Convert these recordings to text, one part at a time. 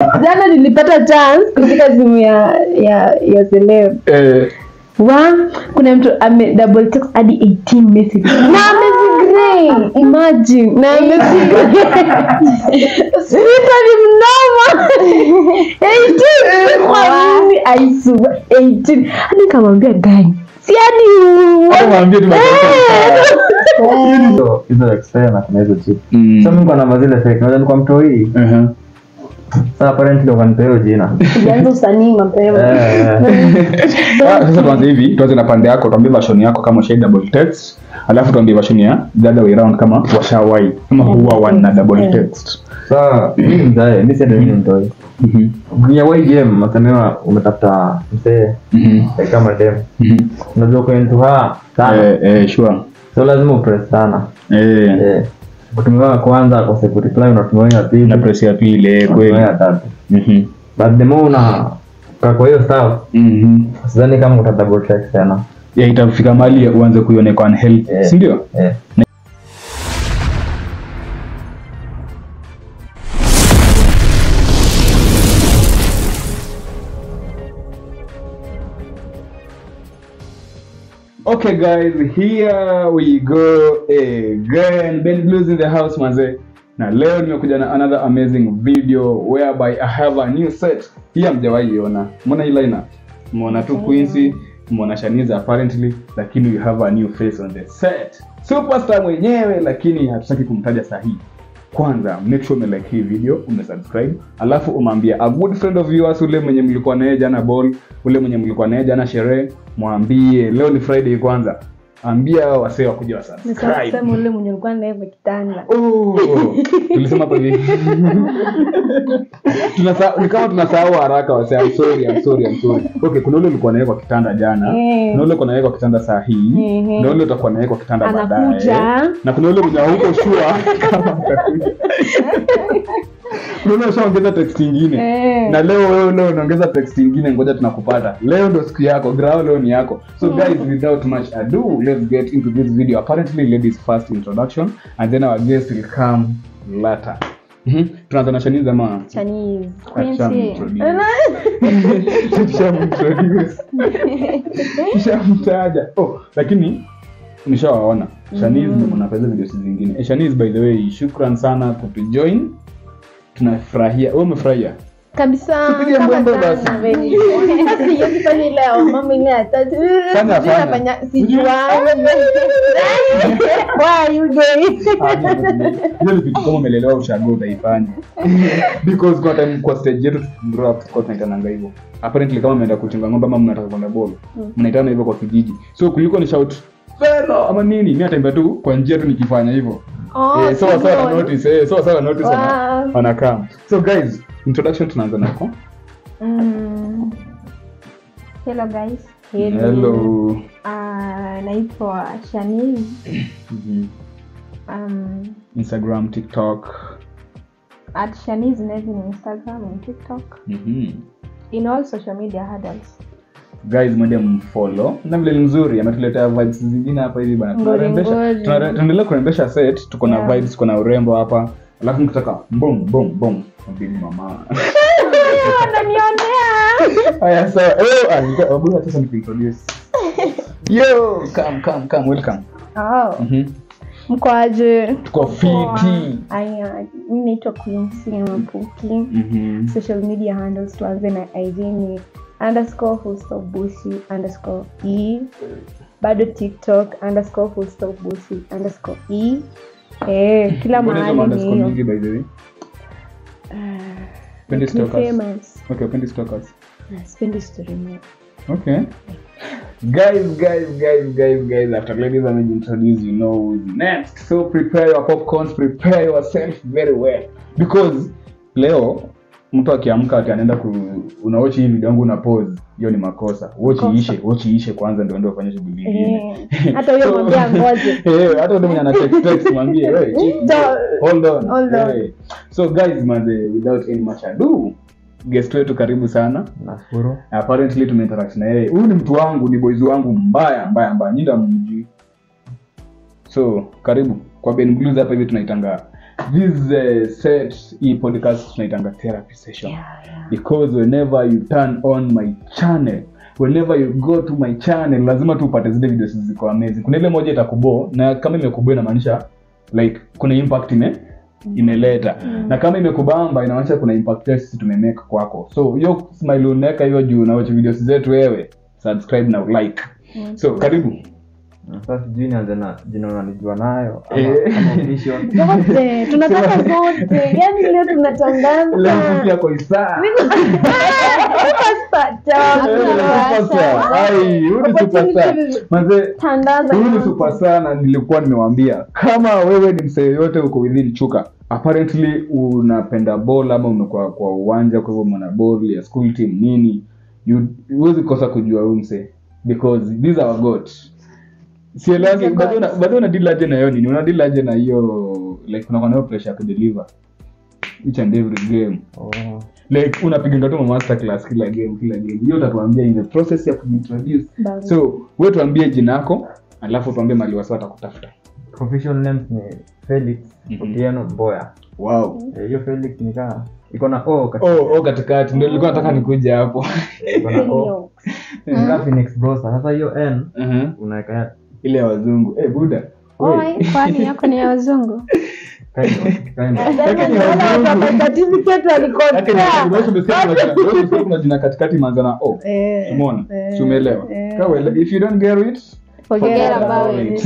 Jana nilipata chance kushika simu ya celeb. Kuna mtu ame double text hadi 18 messages. Na message imagine. Na message. Sita ni mnoma. 18 kwa mimi aisu 18. Hadi kamwambia gani? Si hadi mwambie tu hizo experience na kuna hizo chip. Sasa Mungu ana mazile fake. Unaweza kwa mtu hii. Sasa apparently wanapeo jina. Ulianza usanii mapema. Sasa tuanze hivi, tuanze na pande yako, tuambie version yako kama shade double text, alafu tuambie version ya the other way around kama washawai, kama huwa wana double text. Sasa mimi mzae, mimi sasa ndio ndio. Ni away game, mtamewa umetafuta msee kama dem. Unajua kwa mtu sana. Sure. So lazima upress sana. Ukimewa kwanza kwa security reply unatumia ya pili na press ya pili kweli ya tatu. But the more una kwa hiyo stuff sidhani kama uta double check tena. Itafika mahali uanze kuione kwa unhealthy, si ndio? Okay guys, here we go again. Ben Blues in the house manze. Na leo nimekuja na another amazing video whereby I have a new set. Hii mjawahi iona. Mbona hii lineup? Mbona tu Quincy, mbona Shanice apparently, lakini we have a new face on the set. Superstar mwenyewe lakini hatutaki kumtaja sahihi. Kwanza make sure umelike hii video, umesubscribe, alafu umwambia a good friend of yours, ule mwenye mlikuwa naye jana ball, ule mwenye mlikuwa naye jana sherehe, mwambie leo ni Friday kwanza. Ambia wasee wakuje wa subscribe. Sasa ule mwenye alikuwa naye kwa kitanda. Tulisema hapa hivi. Ni kama tunasahau haraka wasee. I'm sorry. Okay, kuna ule ulikuwa naye kwa kitanda jana. Kuna ule uko naye kwa kitanda saa hii. Na ule utakuwa naye kwa kitanda baadaye. Na kuna ule mwenye huko sure kama atakuja. Kuna ushaongeza text nyingine. Na leo unaongeza text nyingine, ngoja tunakupata. Leo ndo siku yako, grao leo ni yako. So guys, without much ado, let's get into this video. Apparently ladies first introduction and then our guest will come later. Tunaanza na Shanice ama Shanice. Kishamtaja. Lakini nishawaona. Shanice ndio mnapenda video zingine. Shanice, by the way, shukran sana kwa kujoin. Tunafurahia. Wewe umefurahia? Kabisa. Tupige mbwembwe basi. Sasa hiyo kifanya leo mama ile atatu. Fanya sijua. Why you doing? Ndio kitu kama umelelewa ushago utaifanya. Because kwa time kwa stage yetu drop kwa tunaitana hivyo. Apparently kama mnaenda kuchunga ng'ombe ama mnataka kwenda ball, mnaitana hivyo kwa kijiji. So kuliko ni shout fellow ama nini, mimi atembea tu kwa njia tu nikifanya hivyo. So notice wanakam. So guys, introduction tunaanza nako. Hello guys. Hello. Naitwa Shanice. Instagram, TikTok. @Shanice Nevin on Instagram and TikTok. In all social media handles. Guys, mwende mfollow. Na vile nzuri ametuletea vibes zingine hapa hivi bana. Tunaendelea kurembesha set, tuko na vibes, tuko na urembo hapa. Alafu nikitaka boom mbili mama. Unanionea. Haya sawa. Abu hata nikuintroduce. Yo, come welcome. Mko aje? Tuko fiti. Mimi naitwa Quincy Mpuki. Social media handles tuanze na ID ni _fullstopbushi _e. Bado TikTok _fullstopbushi _e. Kila mahali ni hiyo. By the way. Famous. Okay, Pendi Stalkers. Spendi story more. Okay. Guys, after ladies are introduced, you know who's next. So prepare your popcorns, prepare yourself very well. Because leo mtu akiamka anaenda unawatch hii video yangu una pause, hiyo ni makosa. Watch ishe kwanza ndio ufanye shughuli nyingine. Hata huyo mwambie ngoje. Hata ndio mwenye ana text mwambie hold on. So guys, without any much ado, guest wetu karibu sana. Nashukuru. Apparently tumeinteract na yeye. Huyu ni mtu wangu, ni boys wangu mbaya. Nyinda mjui. So karibu kwa Ben Blues hapa hivi tunaitanga this set hii podcast tunaitanga therapy session. Because whenever you turn on my channel, whenever you go to my channel, lazima tu upate zile videos ziko amazing. Kuna ile moja itakubo, na kama imekubo inamaanisha like kuna impact imeleta. Na kama imekubamba inamaanisha kuna impact sisi tumemeka kwako. So hiyo smile unaweka hiyo juu na watch videos zetu wewe, subscribe na like. So karibu. Sasa sijui nianze na jina unanijua nayo ama official. Zote tunataka zote. Yaani leo tunatangaza. Leo pia kwa Isa. Huyu ni superstar na nilikuwa nimewambia kama wewe ni msee yote uko within Chuka, apparently unapenda ball ama umekuwa kwa uwanja kwa hivyo mwana ball ya school team nini, huwezi kosa kujua huyu msee because these are God. Sielewi bado una deal aje na hiyo nini, una deal aje na hiyo like unakuwa na pressure to deliver each and every game. Like unapiga tu master class kila game. Hiyo utatuambia in the process ya kuintroduce. So wewe tuambie jina lako alafu tuambie mali wasa watakutafuta. Official name ni Felix Otieno Mboya. Wow. Hiyo Felix ni kama iko na O katikati. Ndio nilikuwa nataka nikuje hapo. Iko na O. Ni Phoenix Brosa. Sasa hiyo N unaweka ile ya wazungu. Buda. Oi, kwani yako ni ya wazungu? Kuna jina katikati manza na O. Umeona? Umeelewa? If you don't get it, forget about it.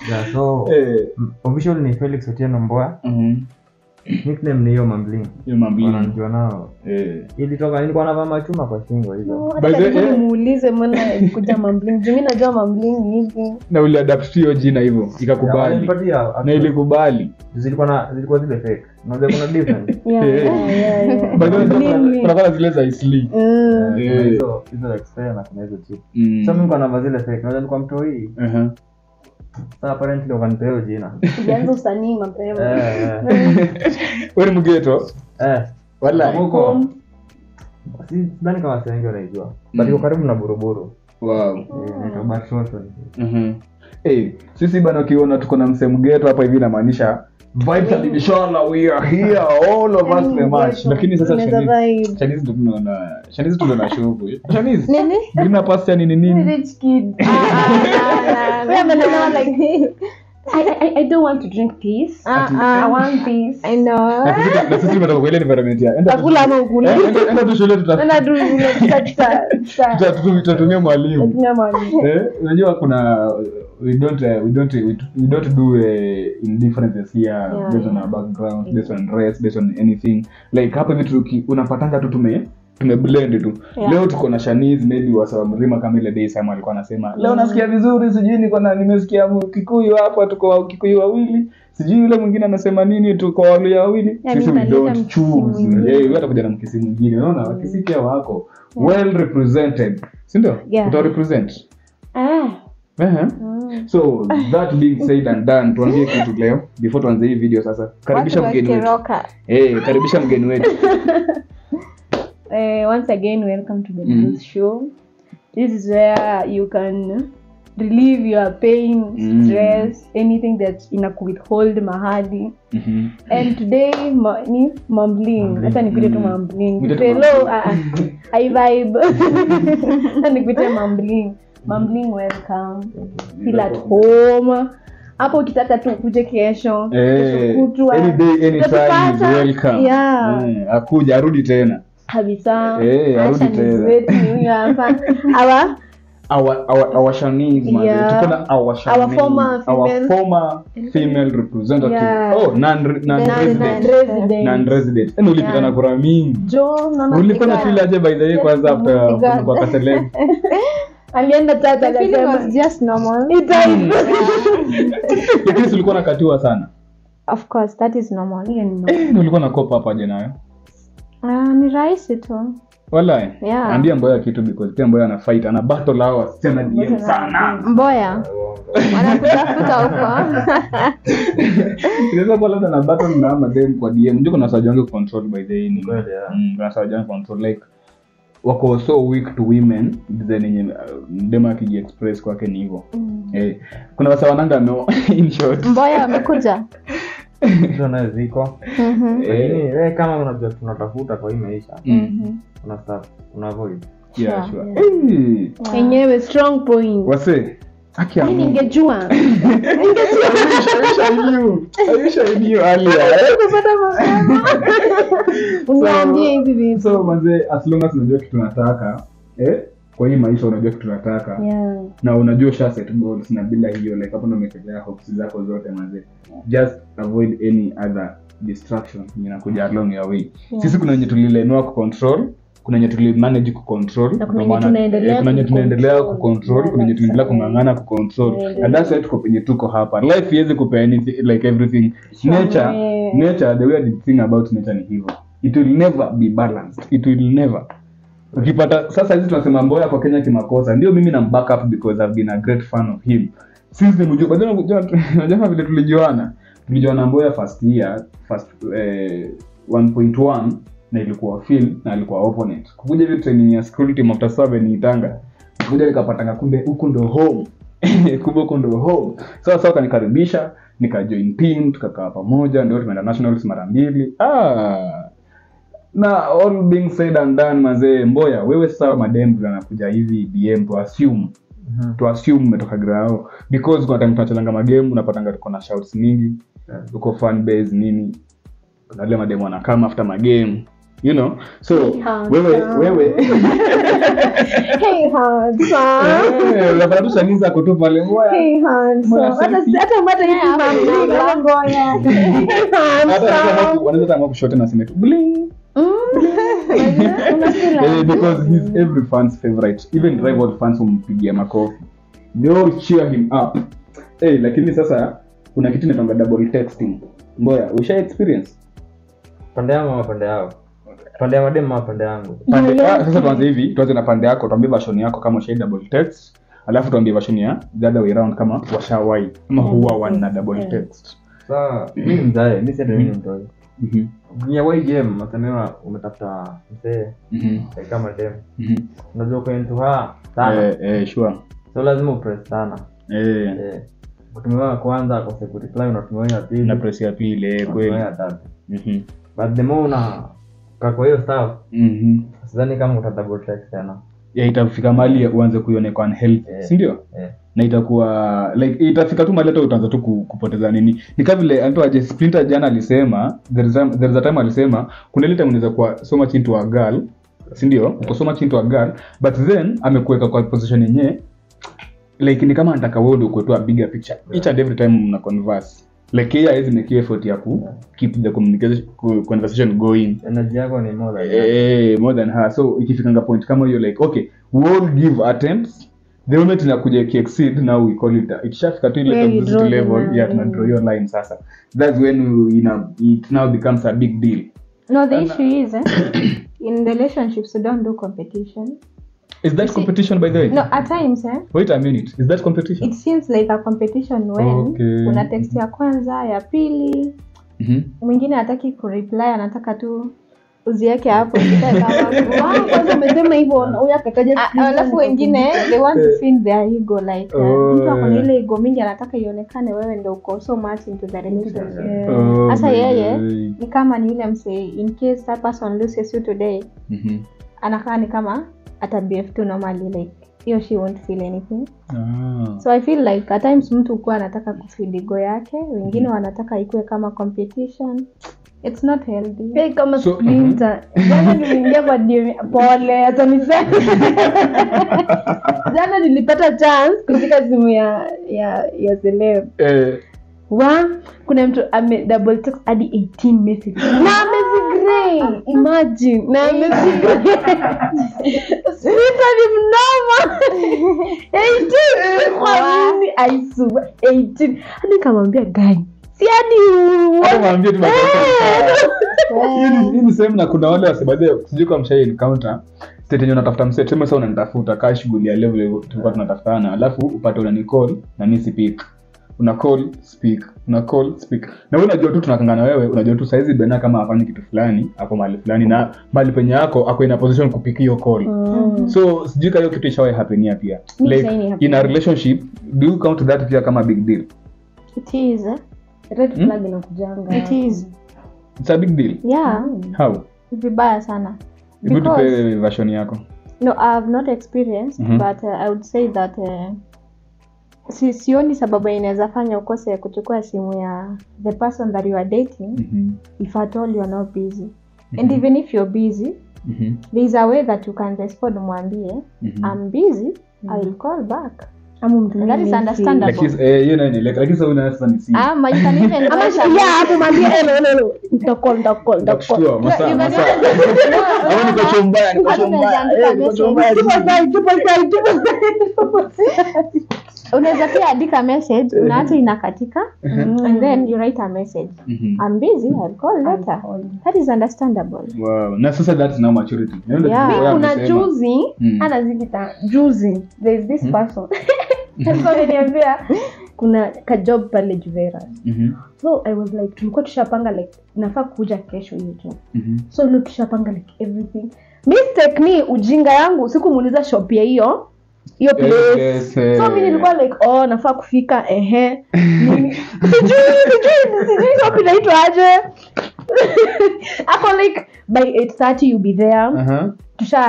Yeah, so official ni Felix Otieno Mboya. Nickname ni hiyo Mambling. Wanajua nao. Ilitoka nilikuwa navaa machuma kwa shingo hizo. Basi muulize mbona kuja Mambling. Mimi najua Mambling hivi. Na ule adapt hiyo jina hivyo ikakubali. Na ilikubali. Zilikuwa zile fake. Unajua kuna difference. Yeah. Kuna zile za isli. Hizo like fair na kuna hizo cheap. Sasa mimi navaa zile fake. Unajua nilikuwa mtu hii. Sasa apparently wakanipea jina. Ulianza usanii mapema. Wewe mgeto? Wala. Huko. Sidhani kama wengi wanaijua. But iko karibu na Buruburu. Wow. Ni Bashoto. Sisi bana ukiona tuko na msemo mgeto hapa hivi inamaanisha vibes and inshallah we are here all of us the match. Lakini sasa Chinese ndio tunaona. Chinese ndio na show. Chinese. Nini? Green pasta nini? Rich kid. I don't want to drink peace. I want peace. I know. Na sisi tunataka kwa ile environment ya. Takula ama ukule. Enda tu shule tutatumia mwalimu. Unajua kuna we don't do indifferences here based on our background, based on race, based on anything. Like hapa vitu unapatanga tu tumeblend tu. Leo tuko na Shanice maybe wasawa mzima kama ile day Sam alikuwa anasema leo nasikia vizuri sijui niko na nimesikia Kikuyu hapa tuko Kikuyu wawili sijui yule mwingine anasema nini tuko wawili sisi we don't choose. Wewe utakuja na mkisi mwingine unaona wakisi pia wako well represented si ndio uta represent So that being said and done, tuanzie kitu leo before tuanze hii video sasa. Karibisha mgeni wetu. Karibisha mgeni wetu. Once again welcome to the Blues Show. This is where you can relieve your pain, stress, anything that inakuwithhold mahali. And today ni Mambling. Hata nikuite tu Mambling. Hello, I vibe. Nikuite Mambling. Mambling welcome. Feel at home. Hapo ukitaka tu kuje kesho. Kutwa. Any day, any time is welcome. Akuja arudi tena. Kabisa. Arudi tena. Our Shanice man. Tuko na our Shanice. Our former female representative. Non-resident. Ulipita na kura mingi. Ulikuwa na feel aje by the way kwanza after kwa Kaselem? Alienda tata feeling was just normal. Lakini ulikuwa nakatiwa sana. Of course that is normal. Ulikuwa na kopa hapa je nayo? Ni rahisi tu. Wallahi. Ambia Mboya kitu because pia Mboya ana fight ana battle hours tena DM sana. Mboya. Anakutafuta huko. Inaweza kuwa labda na battle na madem kwa DM. Ndio kuna sawa jangu control by the way. Kuna sawa jangu control like wako so weak to women design yenye mdema akijiexpress kwake ni hivyo. Kuna wasa wananga no in short. Mboya amekuja. Hizo nazo ziko. Lakini wewe kama unajua tunatafuta kwa hii maisha. Una start, una avoid. Yeah, sure. Yenyewe strong point. Wase akia Mimi ningejua. I wish I knew earlier. Unaambia hivi vitu. So manze, as long as unajua kitu unataka, kwa hii maisha unajua kitu unataka. Yeah. Na unajua usha set goals na bila hiyo like hapo ndo umekelea hopes zako zote manze. Just avoid any other distraction inakuja along your way. Yeah. Sisi kuna wenye tulilearn ku control, kuna wenye tulimanage ku control, kuna wenye tunaendelea ku control, kuna wenye tunaendelea kungangana ku control. And that's why tuko penye tuko hapa. Life iweze kupea anything like everything. Nature the weird thing about nature ni hivyo. It will never be balanced. It will never. Ukipata sasa hizi tunasema Mboya kwa Kenya kimakosa. Ndio mimi na back up because I've been a great fan of him. Since nimejua badala unajua vile tulijuana Mboya first 1.1 na ilikuwa field na alikuwa opponent. Kukuja hivi training ya security after 7 ni Tanga. Kukuja nikapatanga kumbe huko ndo home. Kumbe huko ndo home. Sasa kanikaribisha, nikajoin team, tukakaa pamoja, ndio tumeenda nationals mara 2. Na all being said and done mazee, Mboya wewe sasa madem anakuja hivi BM to assume umetoka grao because kwa time tunachalanga magame unapatanga tuko na shouts mingi, uko fan base nini, kuna wale madem wanakama after magame, you know. So wewe hey handsome labda tushaniza kutupa pale Mboya. Hey handsome hata mata hivi mama Mboya. Hata wanaweza kama kushote na sema bling. Because he's every fan's favorite, even rival fans humpigia makofi, they all cheer him up. Lakini sasa kuna kitu inaitwa double texting. Mboya usha experience pande yangu ama pande yao? Pande ya madem ama pande yangu? Sasa tuanze hivi, tuanze na pande yako, tuambie version yako kama usha double text, alafu tuambie version ya the other way around kama washawai kama huwa wana double text. Sasa mimi mzae, mimi sasa mimi mtoi. Ya why game mtamewa umetafuta msee kama dem. Unajua kwa into sana. Sure. So lazima upress sana. Kutumewa kwanza kwa reply unatumia pili na press ya pili kweli. But the more una kwa hiyo stuff. Sidhani kama uta double text tena. Itafika mahali uanze kuiona kwa unhealthy, si ndio? Na itakuwa like itafika tu mahali hata utaanza tu kupoteza nini. Ni kama vile Antoine Splinter jana alisema there is a time alisema kuna ile time unaweza kuwa so much into a girl, si ndio? Uko so much into a girl but then amekuweka kwa position yenyewe like ni kama anataka wewe uko tu a bigger picture each and every time mna converse. Like here is make effort ya ku keep the conversation going. Energy yako ni more than her. So ikifikanga point kama hiyo like okay, we all give attempts, the moment inakuja exceed now we call it ikishafika tu ile toxicity level tuna draw your line sasa. That's when it now becomes a big deal. No, the issue is in relationships you don't do competition. Is that competition by the way? No, at times wait a minute, is that competition? It seems like a competition when una text ya kwanza ya pili mwingine hataki ku reply, anataka tu uziweke hapo kama kwanza umesema hivyo huyu akakaje, alafu wengine they want to feed their ego like mtu akona ile ego mingi anataka ionekane wewe ndio uko so much into the relationship. Sasa yeye ni kama ni yule msee in case that person loses you today anakaa ni kama ata BF2 normally like he or she won't feel anything. So I feel like at times mtu kwa anataka kufeed ego yake, wengine wanataka ikuwe kama competition. It's not healthy. Hey, kama Splinter. Jana niliingia kwa pole hata niseme. Jana nilipata chance kushika simu ya celeb. Kuna mtu ame double text hadi 18 messages. Na amezigrey. Imagine. Na amezigrey. Splinter ni mnoma. 18. Kwa nini I swear 18. Hadi kamwambia gani? Mwambie tu hii ni same na kuna wale wasibadie sijui kwa mshai encounter state yenyewe unatafuta msee sema sasa unanitafuta kaa shughuli ya level tulikuwa tunatafutana alafu upate unani call na mimi si pick una call speak. Na wewe unajua tu tunakangana wewe, unajua tu saizi Bena kama afanye kitu fulani hapo mahali fulani na mahali penye yako ako in a position kupick hiyo call. So sijui hiyo kitu ishawahi happen pia. Like in a relationship, do you count that pia kama big deal? It is. Red flag inakujanga. It is. It's a big deal. Yeah. How? Vibaya sana. Good to pay version yako. No, I have not experienced, but I would say that sioni sababu inaweza fanya ukose kuchukua simu ya the person that you are dating if at all you are not busy. And even if you're busy, there is a way that you can respond, mwambie I'm busy, I will call back. That is understandable. Like you know like so unaweza ni see. You can even hapo mwambie hello. Nitacall. Masa. Au niko chumbani. Unaweza pia andika message na hata inakatika and then you write a message. I'm busy, I'll call later. That is understandable. Wow. Na sasa that's now maturity. Kuna juzi there is this person. Sasa niambia kuna ka job pale Juveras. So I was like tulikuwa tushapanga like nafaa kuja kesho hiyo job. So leo tushapanga like everything. Mistake me ujinga yangu sikumuuliza shop ya hiyo place. So mimi nilikuwa like nafaa kufika nini sijui shop inaitwa aje. Ako like by 8:30 you be there.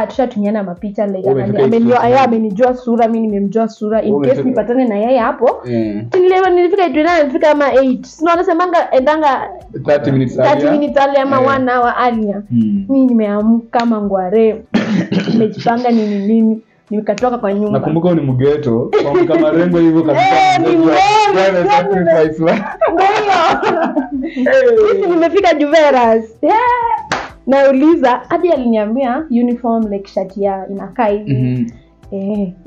Tushatumiana mapicha like amenijua sura, mimi nimemjua sura in case nipatane na yeye hapo. Nilifika nilifika kama 8. Sio nasemanga endanga 30 minutes early ama 1 hour earlier. Mimi nimeamka mangware. Nimejipanga nini nikatoka kwa nyumba. Nakumbuka ni mgeto kwa kama rengo hivyo kabisa. Ndio. Nimefika Juveras. Nauliza hadi aliniambia uniform like shati ya inakaa hivi.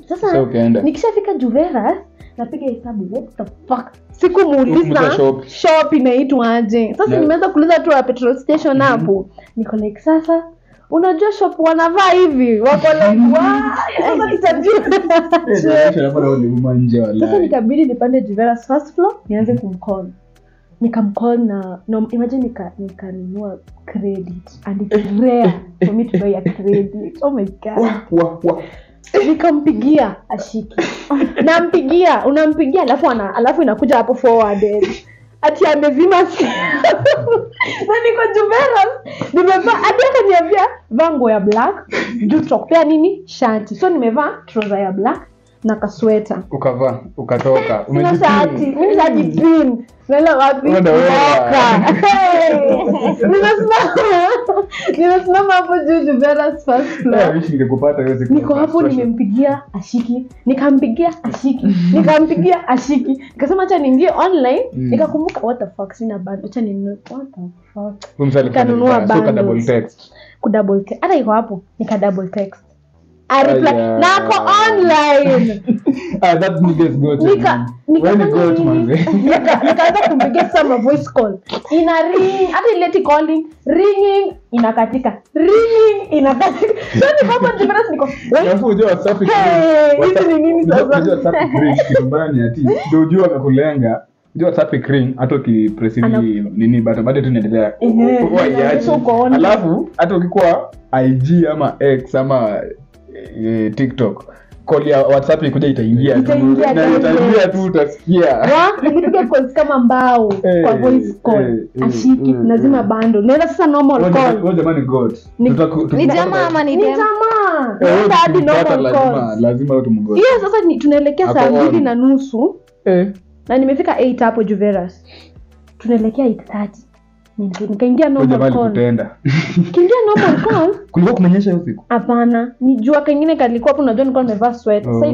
Sasa nikishafika Juveras napiga hesabu what the fuck. Sikumuuliza shop inaitwa aje. Sasa nimeanza kuuliza tu petrol station hapo. Niko like sasa unajua shop wanavaa hivi wako like sasa kitajua. Sasa nikabidi nipande Juveras first floor nianze kumcall. Nikamcall na imagine nikanunua credit and it's rare for me to buy a credit. Oh my god. Nikampigia ashiki. Unampigia alafu inakuja hapo forwarded. Ati amezima simu. Na niko Juveras. Nimevaa hadi akaniambia vango ya black, juu tokea nini? Shati. So nimevaa trouser ya black na kasweta. Ukavaa, ukatoka. Umejipin. Nala wapi? Nimesimama hapo juu Juveras first floor. Ningekupata hiyo siku. Niko hapo nimempigia ashiki, nikampigia ashiki. Nikasema acha niingie online, nikakumbuka what the fuck sina bando. Acha ninunue what the fuck. Nikanunua bando. Double text. Hata iko hapo, nika double text. I reply nako online. That niggas go to. When you go to manze. Nikaanza kumpigia some voice call. Ina ring, hata ile calling, ringing inakatika. So ni hapo Juveras niko. Alafu unajua WhatsApp hizi ni nini sasa? Unajua WhatsApp ring kimbani ati. Ndio unajua akakulenga. Unajua WhatsApp ring hata ukipress nini bado tu inaendelea. Alafu hata ukikuwa IG ama X ama TikTok call ya WhatsApp ikuja itaingia tu utasikia. Nipiga calls kama mbao kwa voice call. Ashiki lazima bando. Naenda sasa normal call. Wewe jamani god. Ni jamaa ama ni dem? Ni jamaa. Hadi normal call. Lazima wewe tumgoje. Hiyo sasa tunaelekea saa 2:30. Na nimefika 8 hapo Juveras. Tunaelekea 8:30. Nikaingia normal call. Kiingia normal call. Kulikuwa kumenyesha hiyo siku? Hapana, ni jua kingine kalikuwa hapo, unajua nilikuwa nimevaa sweater. Sasa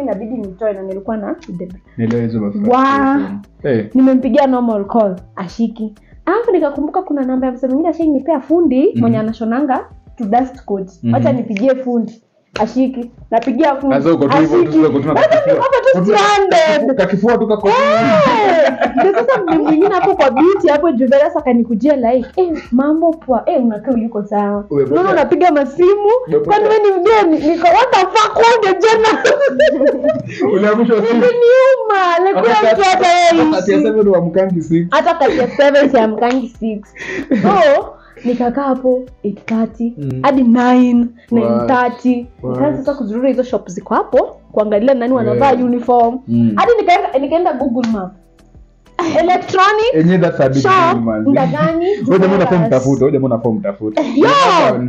inabidi nitoe na nilikuwa na nielewe hizo mafua. Nimempigia normal call, ashiki. Alafu nikakumbuka kuna namba ya msemo mwingine ashinipea fundi mwenye anashonanga to dust codes. Acha nipigie fundi. ashiki napigia food Sasa uko tu hivyo tu kutuna kakifua tu kako ndio sasa mwingine hapo kwa beach hapo Juveras akanikujia like mambo poa unakaa yuko sawa unaona unapiga masimu kwani wewe ni mgeni niko what the fuck wewe jana unaamshwa simu niuma like mtu hata yeye ati 7 wa mkangi 6 hata kati ya 7 ya mkangi 6 so nikakaa hapo 8:30 hadi 9:30 nikaanza sasa kuzurura hizo shop ziko hapo kuangalia nani wanavaa uniform hadi nikaenda Google Map electronic enye that's a big deal man ndagani wewe jamaa unaform mtafuta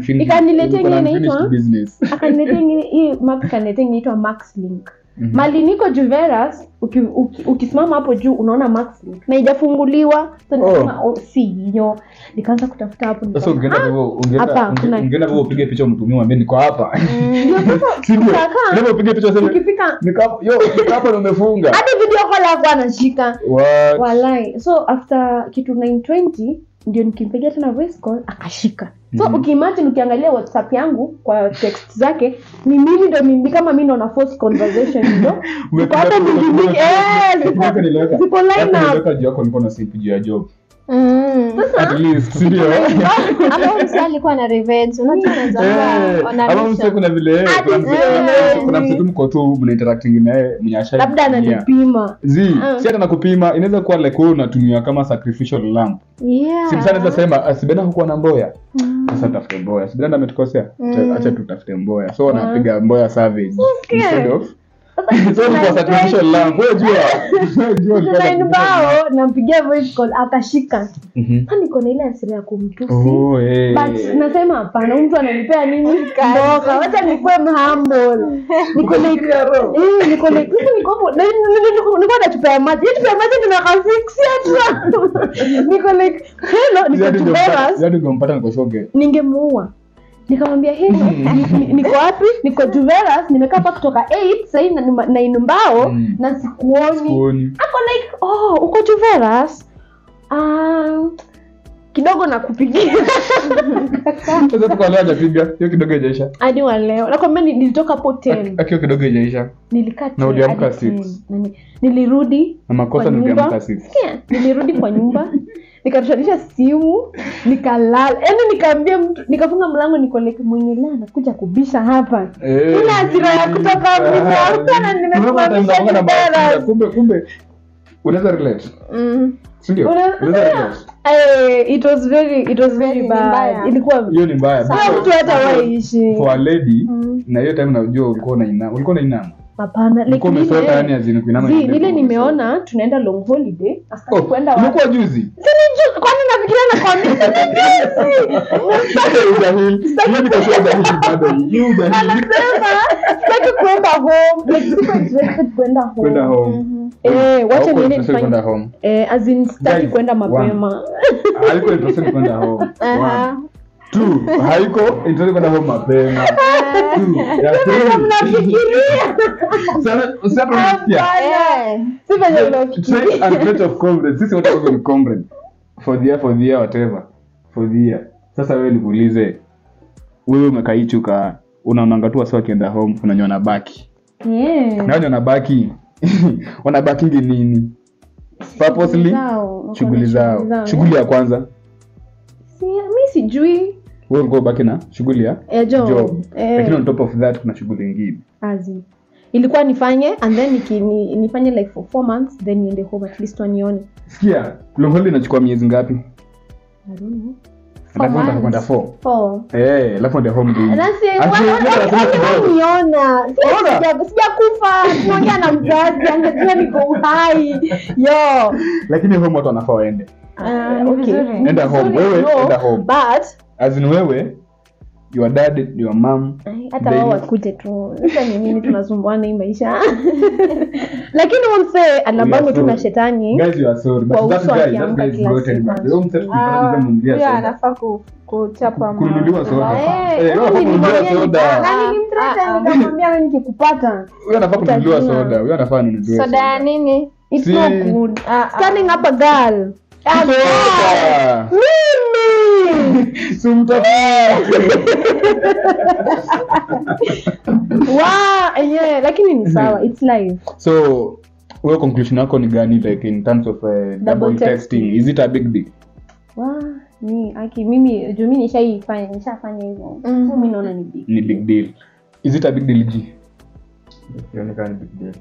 ikaniletea ingine inaitwa business akaniletea ingine hii map ikaniletea inaitwa Maxlink mali niko Juveras ukisimama hapo juu unaona Maxlink na haijafunguliwa so nikasema si hiyo nikaanza kutafuta hapo sasa ungeenda wewe upige picha mtumie mwambie niko hapa sivyo ndio upige picha sema niko hapa umefunga hadi video call yako anashika wallahi so after kitu 9:20 ndio nikimpigia tena voice call akashika so ukimagine ukiangalia WhatsApp yangu kwa text zake ni mimi ndo mimi kama mimi ndo na force conversation ndio hata mimi ziko line up juu yako nilikuwa na simp juu ya job sasa at least ndio hapo msali alikuwa na revenge unajua hapo msali kuna vile kuna mtu mko tu mna interacting naye mnyasha labda ananipima si hata nakupima inaweza kuwa like wewe unatumia kama sacrificial lamb si sana sasa sema asibenda huko na mboya sasa tafute mboya sibenda ametukosea acha tutafute mboya so wanapiga mboya savage instead of so kwa sacrificial lamb wewe jua bao nampigia voice call akashika niko na ile hasira ya kumtusi but nasema hapana mtu ananipea nini ndoka acha nikuwe humble niko like niko nachupea maji nimeka 6 niko like hello niko Juveras yani ngompata niko shoge ningemuua nikamwambia niko wapi niko Juveras nimekaa hapa kutoka 8 sasa na inumbao na sikuoni ako like uko Juveras kidogo nakupigia sasa tukalea hajapiga hiyo kidogo haijaisha hadi wa leo nakwambia nilitoka hapo 10 akio kidogo haijaisha nilikaa na uliamka 6 nilirudi na makosa niliamka 6 nilirudi kwa nyumba nikatutanisha simu nikalala yaani nikaambia mtu nikafunga mlango niko like mwenye leo anakuja kubisha hapa kuna hasira ya kutoka mimi na nimesimamisha kumbe unaweza relate ndio unaweza relate it was very bad ilikuwa hiyo ni mbaya mtu hata waishi for a lady na hiyo time unajua ulikuwa na inama hapana like umesota yani azini kuinama ile nimeona tunaenda long holiday hasta kwenda wapi ulikuwa juzi kwani nafikiria na kwa ujahili hiyo ni kwa sababu bado hiyo ujahili sitaki kwenda home like siko interested kwenda home wacha niende nifanye as in sitaki kwenda mapema alikuwa interested kwenda home tu haiko interested kwenda home mapema ya mnafikiria sana unasikia sivyo mnafikiria and rate of confidence sisi wote wako ni confident for the year whatever for the year sasa wewe nikuulize wewe umekaichuka unaonanga tu wasi wakienda home unanyona baki na nyona baki wanabaki nini purposely shughuli ya kwanza mimi sijui wewe uko baki na shughuli ya job lakini on top of that kuna shughuli nyingine azi ilikuwa nifanye and then nifanye like for 4 months then niende home at least wanione sikia long holiday inachukua miezi ngapi I don't know alafu kwenda 4 alafu ndio home day niona sijakufa tunaongea na mzazi angejua niko uhai yo lakini home watu wanafaa waende okay enda home wewe enda home but as in wewe your dad your mom hata wao wakuje tu sasa ni nini tunasumbuana hii maisha lakini mse anabango tu na shetani guys you are sorry but that guy is goated man wewe mse tukipata mzee yeah anafaa kuchapa kununuliwa soda nani nimtrata nikamwambia wewe nikikupata wewe anafaa kununuliwa soda wewe anafaa nunuliwe soda nini it's not good standing up a girl mimi Yeah, lakini ni sawa, it's live. So wewe conclusion yako ni gani, like in terms of double texting? Is it a big deal? Mimi juu mimi nishafanya hivyo. So mimi naona ni big deal. Is it a big deal G? Ionekana big deal.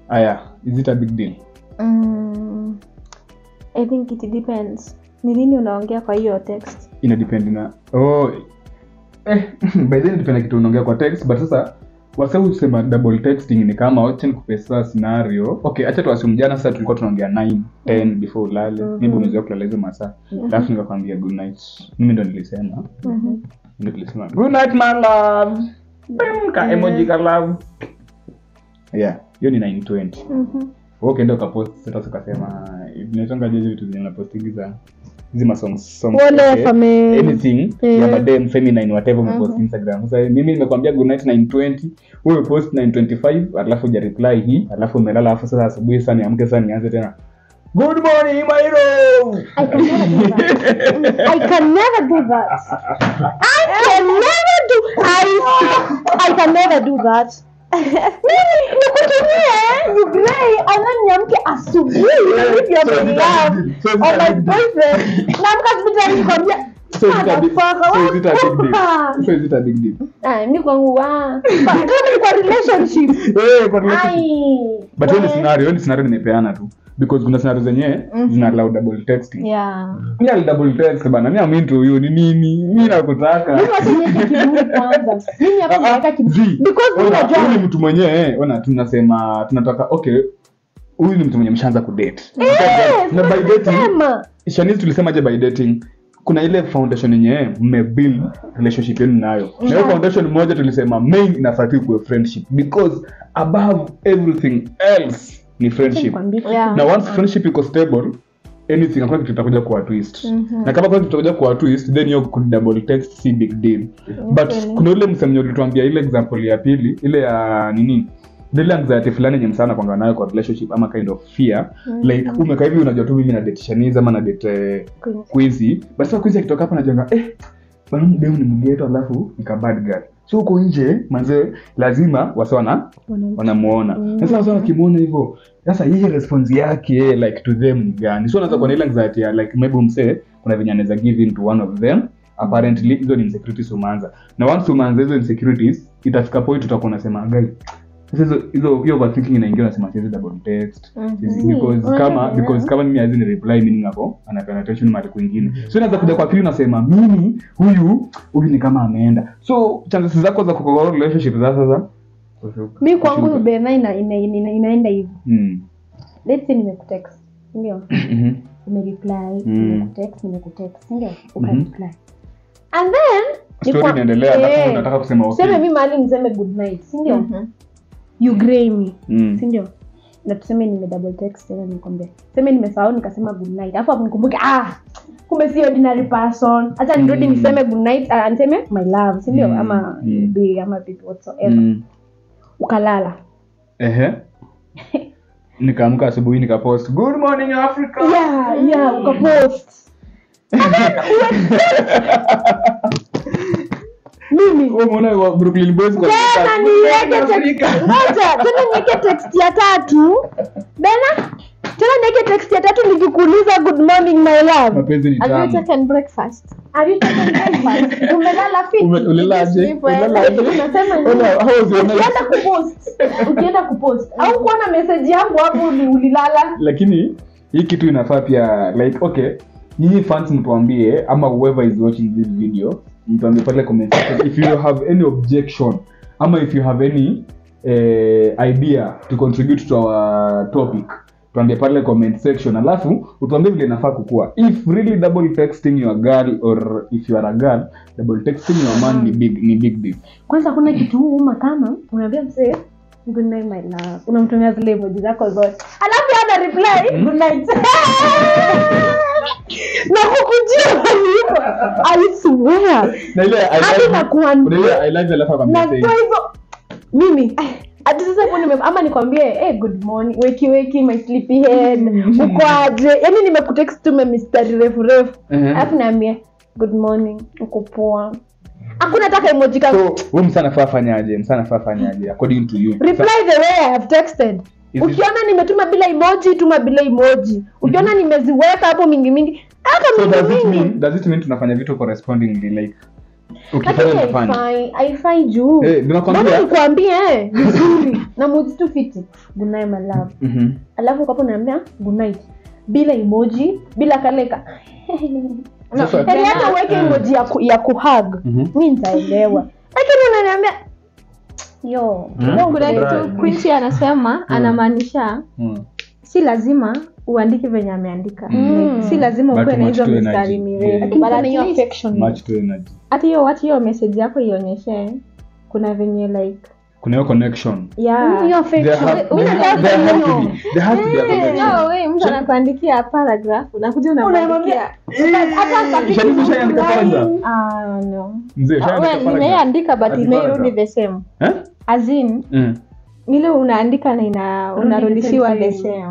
Aya, is it a big deal? I think it depends. Ni nini unaongea kwa hiyo text? Ina depend na by then depend kitu unaongea kwa text, but sasa wasa usema double texting ni kama acha nikupesa scenario. Okay, acha tuassume jana sasa tulikuwa tunaongea 9-10 before ulale. Mimi umezoea kulala hizo masaa. Alafu nikakwambia good night. Mimi ndo nilisema. Ndio nilisema good night my love. Ka emoji ka love. Yeah, hiyo ni 9:20. Okay, ndio kapost sasa ukasema inatonga jeje vitu zenye napostigiza zima songs anything ya madem feminine whatever umepost Instagram. Sasa mimi nimekwambia good night 9:20, wewe post 9:25 alafu ja reply hii, alafu umelala, alafu sasa asubuhi sana niamke sana nianze tena good morning my love. I can never do that. You gray, and then niamke asubuhi with your love or my boyfriend. So is it a big deal? Mimi kwangu kwa relationship. Kwa relationship. But when scenario nimepeana tu. Because kuna scenario zenye zina allow double texting. Yeah. Mimi double text bana. Mimi amini tu hiyo ni nini? Mimi nakutaka. Mimi wasinieke kiburi kwanza. Mimi hapa naweka kiburi. Because mimi najua huyu ni mtu mwenyewe, ona tunasema tunataka okay. Huyu ni mtu mwenye mshaanza kudate. Na by dating. Shanice tulisema je by dating? Kuna ile foundation yenyewe mmebuild relationship yenu nayo. Na hiyo foundation moja tulisema main inafuatia kwa friendship, because above everything else ni friendship. Na once friendship iko stable, anything hakuna kitu kitakuja kwa twist. Na kama kwa kitu kitakuja kwa twist, then you could double text, si big deal. But kuna ile msemnyo ulituambia ile example ya pili, ile ya nini? Ile anxiety fulani yenye msana kwanga nayo kwa relationship ama kind of fear. Like umekaa hivi unajua tu mimi na date Shanice ama na date Quincy. But sasa Quincy akitoka hapa anajenga bana mdemu ni mgeto alafu nika bad girl. So uko nje manze lazima wasona wanamuona. Sasa wasona kimuona hivyo. Sasa hii response yake like to them ni gani? So unaanza kuona ile anxiety ya like maybe umse kuna venye anaweza give in to one of them. Apparently hizo ni insecurities umeanza. Na once umeanza hizo insecurities itafika point utakuwa unasema guys hizo hiyo overthinking inaingia unasema siwezi double text because kama mimi hazi ni reply meaning hapo anapeana attention mahali kwingine. So inaanza kuja kwa pili unasema mimi huyu ni kama ameenda. So chances zako za kukoa relationship za sasa mimi kwangu bena inaenda hivi. Let's say nimekutext ndio umereply nimekutext ndio ukareply and then story inaendelea alafu unataka kusema okay sema mimi mahali niseme good night si ndio you gray me si ndio na tuseme nime double text tena nikwambia sema nimesahau nikasema good night alafu hapo nikumbuke kumbe si ordinary person acha nirudi niseme good night niseme my love si ndio ama be ama be whatsoever ukalala nikaamka asubuhi nikapost good morning Africa yeah ukapost mimi umeona wa Brooklyn Boys kwa tena niweke text ya tatu nikikuuliza good morning my love mapenzi ni tamu. Have you taken breakfast? Umelala fit ulalaje unasema ukienda kupost au kuona message yangu hapo ulilala. Lakini hii kitu inafaa pia like okay nyinyi fans mtuambie ama whoever is watching this video mtuambie pale comment section if you have any objection ama if you have any idea to contribute to our topic. Tuambie pale comment section alafu utuambie vile inafaa kukua. If really double texting your girl or if you are a girl double texting your man ni big deal. Kwanza kuna kitu huuma kama unaambia mzee good night my love unamtumia zile emoji zako zote alafu ana reply good night na kukujia hivyo I swear na ile I love you alafu na hivyo mimi hadi sasa hapo ama nikwambie good morning weki my sleepy head uko aje yani nimekutext tu mistari refu alafu naambia good morning, uko poa. Hakuna hata emoji kama. So, wewe msana fanyaje according to you? Reply the way I have texted. Ukiona nimetuma bila emoji, tuma bila emoji. Ukiona nimeziweka hapo mingi. So does it mean tunafanya vitu correspondingly like ukifanya haifai juu. Mbona nikwambie vizuri na mood tu fiti. Good night my love. Alafu hapo naambia good night bila emoji, bila kaleka. Hata uweke emoji ya kuhug. Mimi nitaelewa. Lakini unaniambia kuna kitu Quincy anasema anamaanisha si lazima uandike venye ameandika. Si lazima uwe na hizo mistari mirefu. But hiyo affection much to energy. Hata hiyo message yako ionyeshe kuna venye like kuna hiyo connection. Hiyo affection. There has to be a connection. No, wewe mtu anakuandikia paragraph unakuja unamwandikia. Hata ushaandika kwanza? No. Mzee ushaandika paragraph. Nimeandika but imerudi the same. As in nile unaandika na unarudishiwa the same.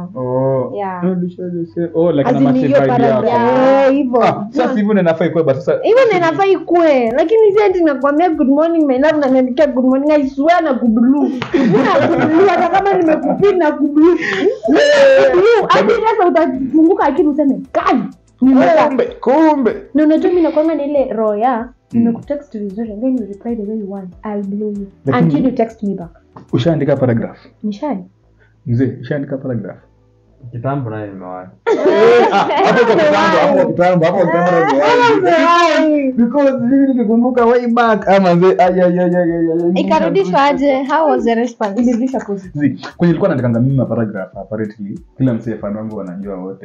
Rudishiwa the same. Like na match idea. Hivyo. Sasa hivyo ninafaa ikue but sasa. Hivyo ninafaa ikue. Lakini si ati nakwambia good morning my love na niandikia good morning I swear na kublu. Hata kama nimekupin na kublu. Hadi sasa utafunguka akili useme kai. Kumbe. Na unajua mimi nakwanga na ile roho ya nimekutext vizuri and then you reply the way you want. I'll blow you until you text me back. Ushaandika paragraph? Nishai. Mzee, ushaandika paragraph? Kitambo naye nimewahi. Hapo kitambo. Because mimi nikikumbuka way back ama mzee ikarudishwa aje? How was the response? Ilirudishwa positive. Kwenye nilikuwa naandika mimi paragraph apparently kila msee fan wangu wanajua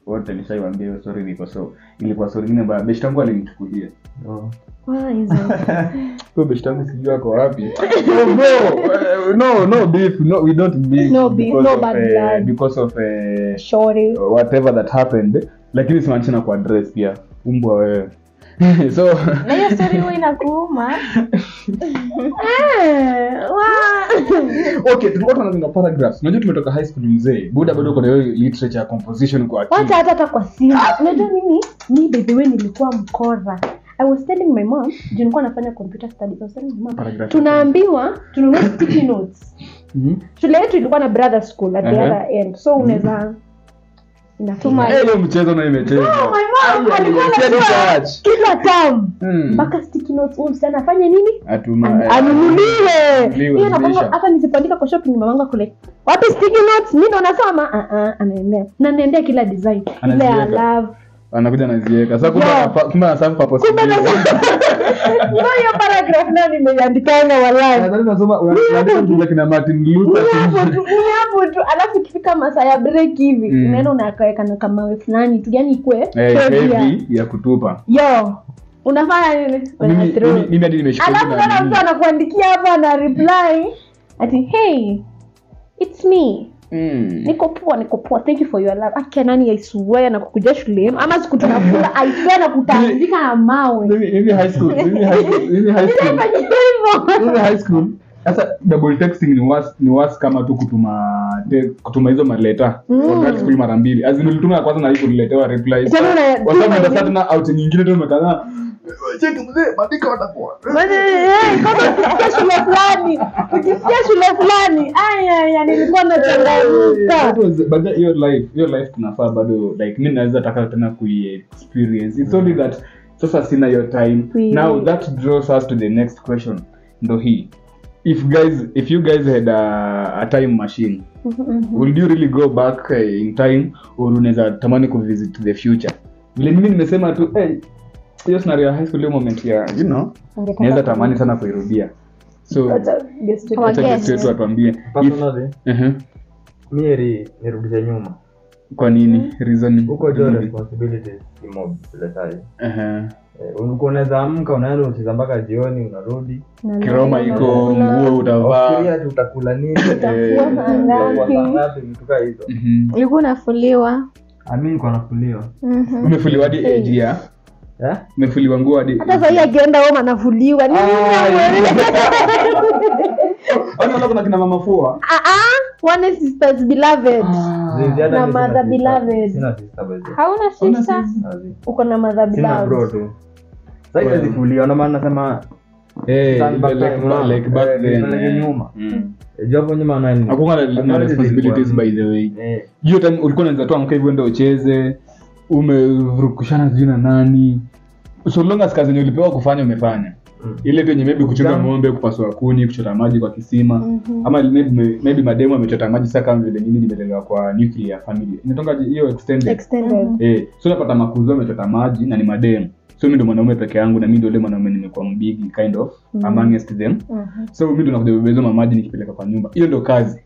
wote nishaiwaambia hiyo story niko so ilikuwa story nyingine ambayo best yangu alinichukulia. Kwa best yangu sijui ako wapi. No beef, we don't beef. No beef, no bad blood. Because of shorty whatever that happened. Lakini simaanisha na ku address pia umbwa wewe. So na hiyo story wewe inakuuma. Okay, tulikuwa tunaandika paragraphs. Unajua tumetoka high school mzee. Buda bado kuna hiyo literature composition kwa akili. Hata kwa simu. Unajua mimi by the way nilikuwa mkora. I was telling my mom, nilikuwa nafanya computer studies. I was telling my mom, tunaambiwa tununue sticky notes. Shule yetu ilikuwa na brother school at the other end. So unaweza inatuma hiyo mchezo na imecheza. My mom alikuwa kila term mpaka sticky notes msichana afanye nini? Anunuliwe. Hiyo nakwambia hata nisipandika kwa shopping mamangu kule. Wapi sticky notes? Mimi ndo nasoma. Anaendea. Na naendea kila design. Ile I love anakuja naziweka. Sasa kumbe anasafu purpose. Hiyo paragraph nani nimeandikana wallahi. Nadhani nasoma unaandika ndio kina Martin Luther. Hapo tu alafu ikifika masaa ya break hivi unaenda unakaweka na kama wewe fulani tu yani ikue heavy ya kutupa. Unafanya nini? Mimi hadi nimeshukuru. Alafu kana mtu anakuandikia hapa na reply ati hey it's me. Niko poa thank you for your love. Nani I swear na kukuja shule ama siku tunakula I swear na kutandika na mawe. Mimi high school. Sasa double texting ni worse kama tu kutuma hizo maleta. For that school mara mbili. Azini nilituma kwanza na hiyo niletewa reply. Kwa sababu ndio sasa na out nyingine tu umekana. Cheki mzee, bandika watakuwa. Ukisikia shule fulani. Nilikuwa nachangamuka. But your life tunafaa bado like mimi naweza taka tena ku-experience. It's only that sasa sina your time. Now that draws us to the next question. Ndo hii. If you guys had a time machine, would you really go back in time or unaweza tamani kuvisit the future? Vile mimi nimesema tu hiyo scenario high school moment ya naweza tamani sana kuirudia. So guest wetu atuambie personally mimi nirudishe nyuma. Kwa nini? Reason uko job responsibilities mob ile time. Unaweza amka unaenda unacheza mpaka jioni unarudi. Kiroma iko nguo utavaa. Ukiria utakula nini? Ngapi mtuka hizo. Ulikuwa unafuliwa? Mimi niko nafuliwa. Umefuliwa hadi age ya? Umefuliwa nguo hadi. Hata sasa akienda home anafuliwa. Ana kuna kina mama fua. One sisters beloved. Na mother beloved. Sina sister beloved. Hauna sister? Uko na mother beloved. Sina bro tu. Sasa hizi fulia na maana nasema like back then nyuma. Hapo nyuma nani? Hakuna responsibilities by the way. Hiyo time ulikuwa unaanza tu amka hivyo ndio ucheze, umevurukushana jina nani. So long as kazi yenyewe ulipewa kufanya umefanya. Ile tu maybe kuchunga ng'ombe, kupasua kuni, kuchota maji kwa kisima, ama maybe mademo amechota maji sasa kama vile mimi nimelelewa kwa nuclear family. Inatonga hiyo extended. So unapata makuzo amechota maji na ni mademo. So mimi ndo mwanaume peke yangu na mimi ndo yule mwanaume nimekuwa mbigi kind of amongst them. So mimi ndo nakuja bebezo mamaji nikipeleka kwa nyumba. Hiyo ndo kazi.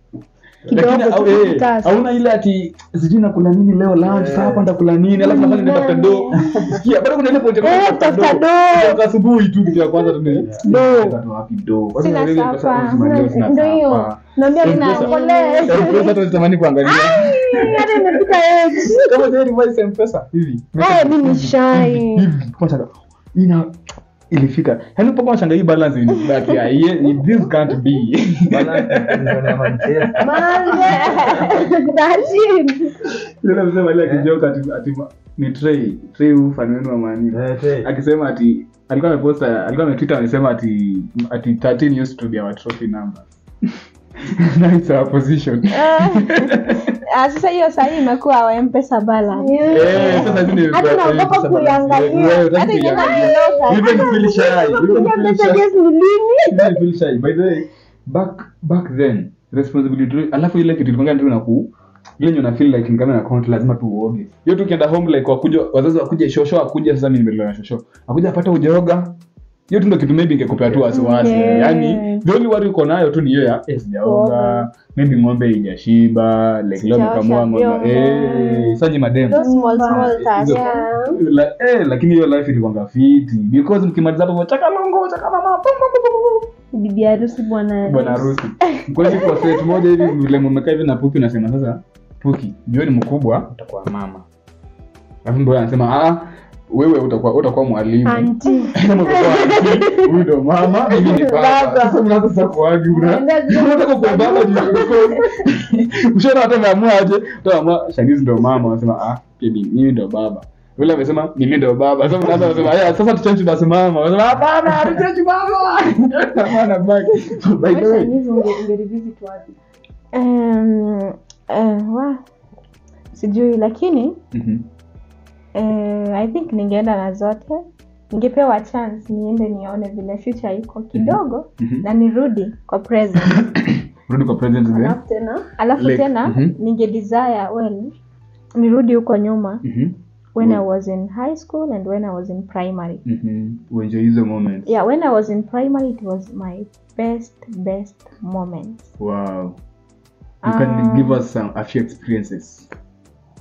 Lakini hauna ile ati sijui nakula nini leo lunch, sasa hapa ndakula nini, alafu nafanya nitafuta do. Sikia, bado kuna ile point ya kutafuta do. Kwa asubuhi tu kitu ya kwanza tu ni do. Watu wapi do? Sina sapa. Ndio hiyo. Naambia ninaongolea. Sasa tunatamani kuangalia. Hata nimepita age. Kama zile device M-Pesa hivi. Mimi shy. Hivi kwa sababu ilifika. Yaani upo kama shanga hii balance ni back ya this can't be. Balance ni Manchester. Yule msema ile kijoka ati ni Trey ufanano wa mani. Akisema ati alikuwa ametweet amesema ati 13 used to be our trophy number. Nice our position. Sasa hiyo sasa imekuwa wa M-Pesa balance. Sasa hivi hata naogopa kuiangalia. Hata even feel shy. By the way, back then responsibility alafu ile kitu ilikuwa ndio ile nyona feel like ni kama na account lazima tu uoge. Hiyo tu kienda home like wakuja wazazi wakuja shosho akuja sasa mimi nimelala shosho. Akuja apata ujoga. Hiyo tu ndio kitu maybe ingekupea tu wasiwasi. Yaani the only worry uko nayo tu ni hiyo ya sijaoga, maybe ng'ombe haijashiba, like leo nikamua ng'ombe. Saji madem. Those small tasks. Lakini hiyo life ilikuwa fiti because mkimaliza hapo chaka longo, chaka mama. Bibi harusi bwana harusi. Kwa hiyo kwa set moja hivi vile mmekaa hivi na Puki nasema sasa Puki, jioni mkubwa utakuwa mama. Alafu ndio anasema wewe utakuwa mwalimu. Auntie. Huyu ndo mama, mimi ni baba. Sasa mnaanza sasa kuagi unataka kwa baba ushaona hata naamua aje, utaamua Shanice ndo mama, anasema mimi ndo baba. Yule amesema mimi ndo baba. Sasa mnaanza kusema sasa tuchange basi mama. Anasema hapana, tuchange baba. Maana baki. By the way, ungerevisit wapi? Sijui lakini I think ningeenda na zote. Ningepewa chance niende nione vile future iko kidogo na nirudi kwa present. Rudi kwa present then. Alafu tena ninge desire nirudi huko nyuma. When I was in high school and when I was in primary. Enjoy hizo moments. Yeah, when I was in primary it was my best moments. Wow. You can give us a few experiences.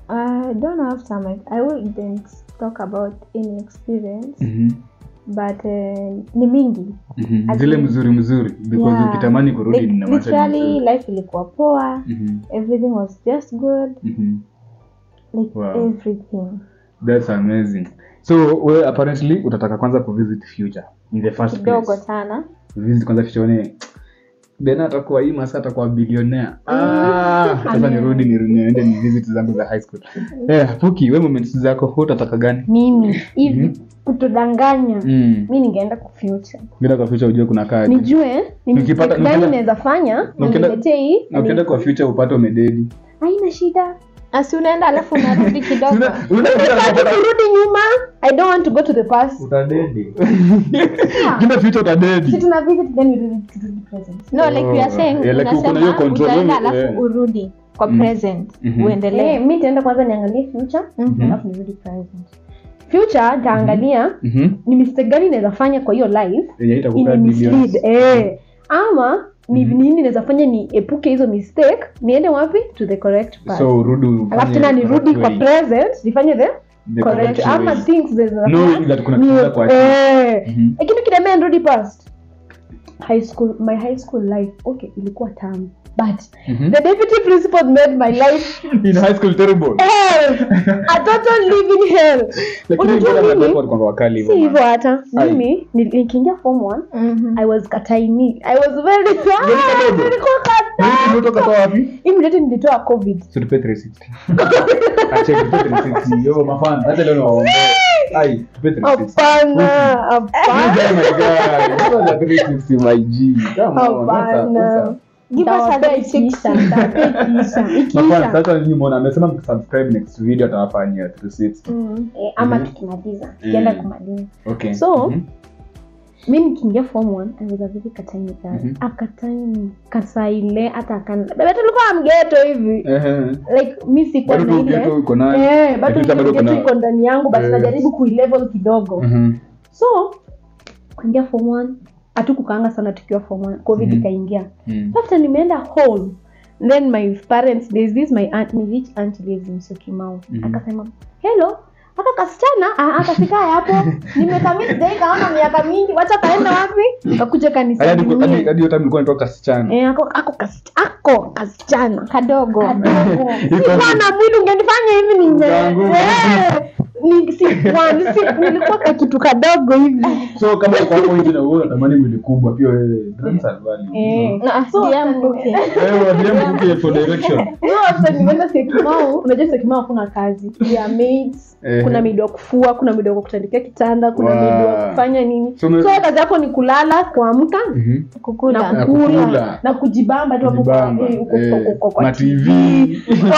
I don't have some. I wouldn't talk about any experience. But ni mingi. Zile mzuri because ukitamani kurudi na maisha. Literally life ilikuwa poa. Everything was just good. Everything. That's amazing. So we apparently utataka kwanza kuvisit future in the first place. Kidogo sana. Visit kwanza future Bena atakuwa hii masa atakuwa billionaire. Sasa nirudi niende ni visit zangu za high school. Puki, wewe moments zako utataka gani? Mimi hivi kutodanganya. Mimi ningeenda kwa future. Ningeenda kwa future ujue kuna kazi. Nijue nikipata gani naweza fanya, niletee hii. Na ukienda kwa future upate umededi. Haina shida. Asi unaenda alafu unarudi kidogo. Urudi nyuma. I don't want to go to the past. Utadedi. Kina future utadedi. Si tuna visit then we ready to do the present. No, like we are saying unasema utaenda alafu urudi kwa present. Uendelee. Mimi nitaenda kwanza niangalie future, alafu nirudi present. Future taangalia ni mistake gani naweza fanya kwa hiyo life. Itakuwa billions. Ama ni nini naweza fanya ni epuke hizo mistake, niende wapi to the correct path. So urudi. Alafu tena nirudi kwa present, nifanye the correct ama things there's no that kuna kitu kwa lakini kidamea nirudi past. My high school life ilikuwa tamu. but the deputy principal made my life in high school terrible. a total living hell. Unajua mimi kwa wakali si hivyo hata mimi nikiingia form 1 I was kataini. I was very nilikuwa katai. Nilitoka kwa wapi? Immediately nilitoa covid. So tupe 360. Acha tupe 360. Yo mafan, hata leo nawaomba. Ai, tupe 360. Hapana. Oh my god. 360 my G. Come on. Give us a 360. Mafan, sasa nyinyi muone amesema msubscribe next video atawafanyia 360. Ama tukimaliza. Kienda kumaliza. Okay. So mimi nikiingia form 1 I was a very kataini guy. Akataini kasaile hata kana. Baba tulikuwa mgeto hivi. Like mimi sikuwa na ile. Bado uko nayo. Bado mgeto iko ndani yangu but najaribu kuilevel kidogo. So kuingia form 1 hatukukaanga sana tukiwa form 1. Covid ikaingia. After nimeenda home then my parents, there's this my aunt, my rich aunt lives in Syokimau. Akasema hello aka kasichana akafika hapo nimekamiti dai kaona miaka mingi wacha kaenda wapi kakuja kanisa hadi hiyo time nilikuwa natoka kasichana ako kasichana kadogo Bwana mwili ungenifanya hivi nilikuwa kitu kadogo hivi. So kama uko hapo hivi na wewe unatamani mwili kubwa pia wewe transfer value. So DM for direction. Sasa nimeenda Syokimau, unajua Syokimau kuna kazi ya maids, kuna mido ya kufua, kuna mido ya kutandikia kitanda, kuna mido ya kufanya nini. So kazi yako ni kulala, kuamka, kukula na kujibamba tu hapo kwa TV.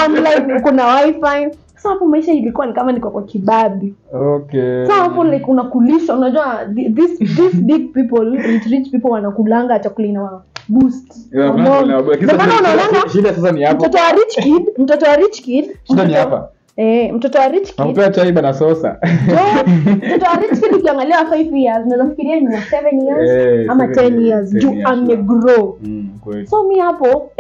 Online kuna wifi. So hapo maisha ilikuwa ni kama niko kwa kibabi. Okay. So hapo like unakulisha, unajua this big people, rich people wanakulanga chakula ina boost. Shida sasa ni hapo. Mtoto wa rich kid. Shida ni hapa. Mtoto wa rich kid. Anapewa chai bana sosa. Mtoto wa rich kid ukiangalia 5 years, unaweza fikiria ni 7 years ama 10 years. Juu amegrow. So mi hapo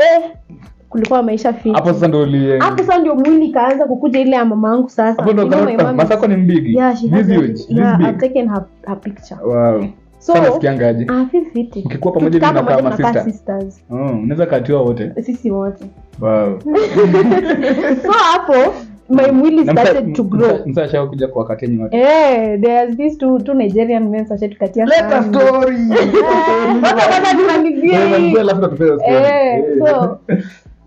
kulikuwa maisha fiti. Hapo sasa ndio mwili kaanza kukuja ile ya mama yangu sasa. Hapo ndo Masako ni mbigi. Yeah, I've taken her picture. Wow. So sana sikiangaje? Fiti. Ukikuwa pamoja na kama sisters. Unaweza katiwa wote. Sisi wote. Wow. So hapo my mwili started to grow. Msasha kuja kwa kateni wote. There's these two Nigerian men started to katia. Let a story. So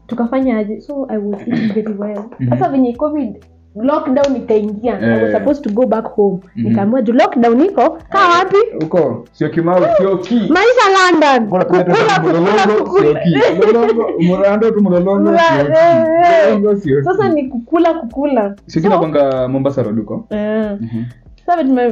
tukafanya aje? So I was eating very well. Sasa venye COVID lockdown ikaingia, I was supposed to go back home. Nikaamua ju lockdown iko kaa wapi? Huko Syokimau, Syoki. Maisha London. Murando tu Mlolongo. Sasa ni kukula. Syokina kwanga Mombasa Road huko.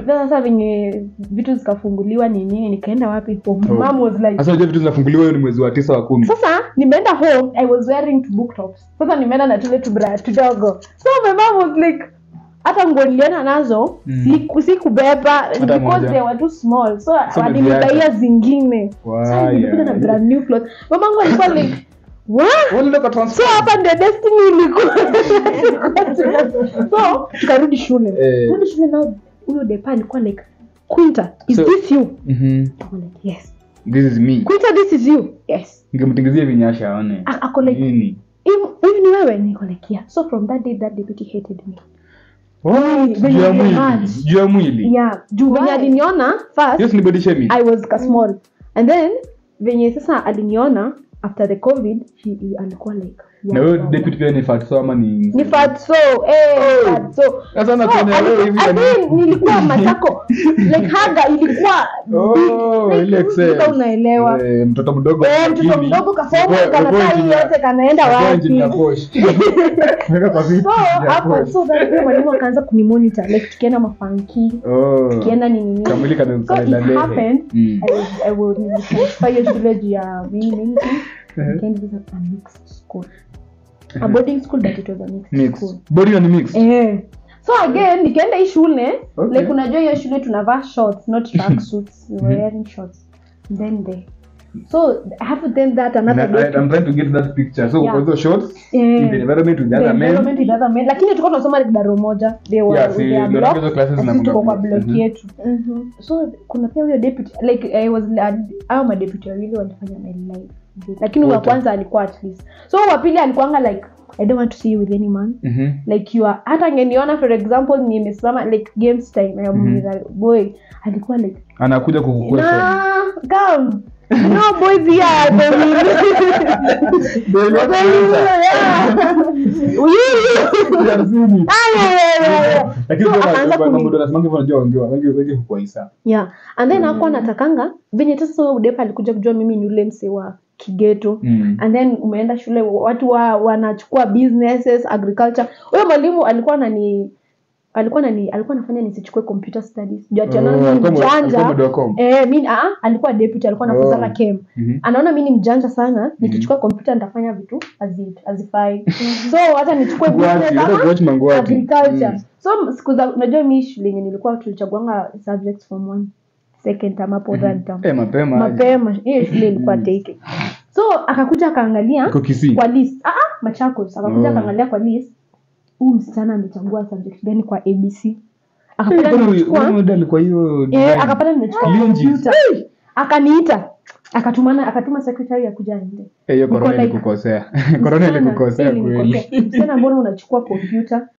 Sasa venye vitu zikafunguliwa nini nikaenda wapi home. Mom was like sasa vitu zinafunguliwa hiyo ni mwezi wa 9 wa 10. Sasa nimeenda home, I was wearing two book tops. Sasa nimeenda na tule tu bra tudogo. So my mom was like hata nguo niliona nazo sikubeba because they were too small. So walinibaiya zingine. Sasa nilikuja na brand new clothes. Mama yangu alikuwa like so hapa ndio destiny ilikuwa. So tukarudi shule. Rudi shule nao huyo depa alikuwa like Quinta, is this you? I'm like yes. This is me. Quinta, this is you? Yes. Ningemtingizia vinyasha aone. Ako like nini? Hivi ni wewe? Niko like yeah. So from that day that deputy hated me. Jua mwili. Yeah. Juu venye aliniona first. Yes, nibody shaming. I was small. And then venye sasa aliniona after the COVID, alikuwa like na wewe deputy pia ni fat so ama ni fat so fat so sasa na tena wewe hivi nilikuwa matako like haga ilikuwa ile excel unaelewa mtoto mdogo kafomu kana hii yote kanaenda wapi mega kwa vipi hapo so that mwalimu akaanza kunimonitor like tukienda mafanki tukienda nini kamili kana happened I will transfer your village ya mimi can visit a mixed school. A boarding school but it was a mixed school. Boarding and mixed. So again, nikaenda hii shule, like unajua hiyo shule tunavaa shorts, not track suits. We were wearing shorts. Then they. So I have to tell that another day. I'm trying to get that picture. So for those shorts, in the environment with the other men. Lakini tulikuwa tunasoma daro moja. They were block classes na kwa block yetu. So kuna pia huyo deputy like I was my deputy really walifanya my life lakini wa kwanza alikuwa at least. So wa pili alikuanga like I don't want to see you with any man. Like you are hata angeniona for example nimesimama like games time I am boy alikuwa like anakuja kukukwesha. Come. No boys here. Yeah. And then hapo anatakanga venye sasa udepa alikuja kujua mimi ni yule mse wa Kigeto. And then umeenda shule watu wanachukua businesses, agriculture. Huyo mwalimu alikuwa anafanya nisichukue computer studies. Juu atiana mimi mjanja. Mimi alikuwa deputy, alikuwa anafunza KEM. Anaona mimi ni mjanja sana, nikichukua computer nitafanya vitu hazifai. So hata nichukue business agriculture. So siku za unajua mimi shule yenyewe nilikuwa tulichaguanga subjects form 1, second term hapo third term. Mapema. Hiyo shule ilikuwa take. So akakuja akaangalia kwa list. Machakos akakuja akaangalia kwa list. Msichana amechagua subject gani kwa ABC. Akapata kwa hiyo akapata nimechukua computer. Akaniita. Akatuma secretary ya kuja nje. Hiyo corona ilikukosea. Corona ilikukosea kweli. Msichana mbona unachukua computer?